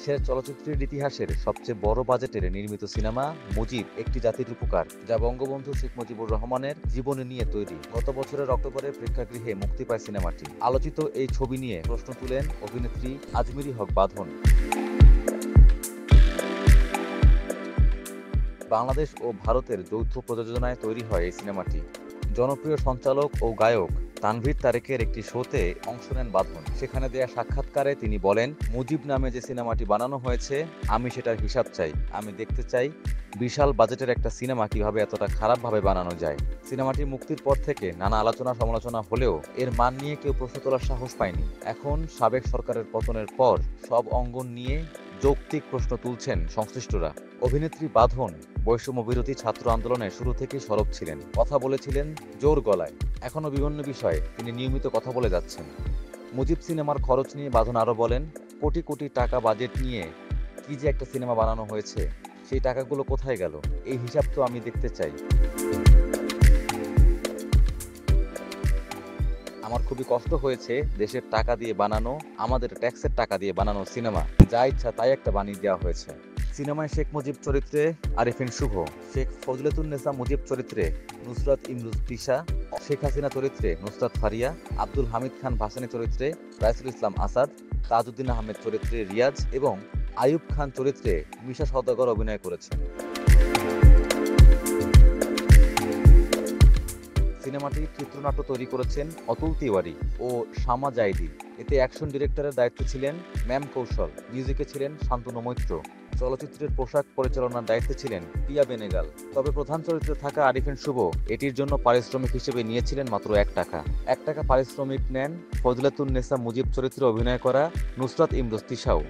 দেশের চলচ্চিত্রের ইতিহাসের সবচেয়ে বড় বাজেটের নির্মিত সিনেমা মুজিব একটি জাতির উপকার, যা বঙ্গবন্ধু শেখ মুজিবুর রহমানের জীবনী নিয়ে তৈরি। গত বছরের অক্টোবরে প্রেক্ষাগৃহে মুক্তি পায় সিনেমাটি। আলোচিত এই ছবি নিয়ে প্রশ্ন তুলেন অভিনেত্রী আজমিরি হক বাঁধন। বাংলাদেশ ও ভারতের যৌথ প্রযোজনায় তৈরি হয় এই সিনেমাটি। জনপ্রিয় সঞ্চালক ও গায়ক তানভীর তারেকের একটি শোতে অংশ নেন বাঁধন। সেখানে দেয়া সাক্ষাৎকারে তিনি বলেন, মুজিব নামে যে সিনেমাটি বানানো হয়েছে, আমি সেটার হিসাব চাই। আমি দেখতে চাই বিশাল বাজেটের একটা সিনেমা কিভাবে এতটা খারাপভাবে বানানো যায়। সিনেমাটি মুক্তির পর থেকে নানা আলোচনা সমালোচনা হলেও এর মান নিয়ে কেউ প্রশ্ন তোলার সাহস পায়নি। এখন সাবেক সরকারের পতনের পর সব অঙ্গন নিয়ে যৌক্তিক প্রশ্ন তুলছেন সংশ্লিষ্টরা। অভিনেত্রী বাঁধন বৈষম্য বিরোধী ছাত্র আন্দোলনে শুরু থেকেই সরব ছিলেন, কথা বলেছিলেন জোর গলায়। এখনও বিভিন্ন বিষয়ে তিনি নিয়মিত কথা বলে যাচ্ছেন। মুজিব সিনেমার খরচ নিয়ে বাঁধন আরও বলেন, কোটি কোটি টাকা বাজেট নিয়ে কি যে একটা সিনেমা বানানো হয়েছে, সেই টাকাগুলো কোথায় গেল, এই হিসাব তো আমি দেখতে চাই। আমার খুবই কষ্ট হয়েছে দেশের টাকা দিয়ে বানানো, আমাদের ট্যাক্সের টাকা দিয়ে বানানো সিনেমা, যা ইচ্ছা তাই একটা বানিয়ে দেওয়া হয়েছে। সিনেমায় শেখ মুজিব চরিত্রে আরিফিন শুভ, শেখ ফজলেতুন্নেসা মুজিব চরিত্রে নুসরাত ইমরোজ তিশা, শেখ হাসিনা চরিত্রে নুসরাত ফারিয়া, আব্দুল হামিদ খান ভাসানী চরিত্রে রাইসুল ইসলাম আসাদ, তাজউদ্দিন আহমেদ চরিত্রে রিয়াজ এবং আইয়ুব খান চরিত্রে মিশা সওদাগর অভিনয় করেছেন। সিনেমাটির চিত্রনাট্য তৈরি করেছেন অতুল তিওয়ারি ও শামা জাইদি। এতে অ্যাকশন ডিরেক্টরের দায়িত্বে ছিলেন ম্যাম কৌশল, মিউজিকে ছিলেন শান্তনু মৈত্র, চলচ্চিত্রের পোশাক পরিচালনার দায়িত্বে ছিলেন পিয়া বেনেগাল। তবে প্রধান চরিত্রে থাকা আরিফিন শুভ এটির জন্য পারিশ্রমিক হিসেবে নিয়েছিলেন মাত্র ৳1। ৳1 পারিশ্রমিক নেন ফজলেতুন্নেসা মুজিব চরিত্রে অভিনয় করা নুসরাত ইমরোজ তিশাও।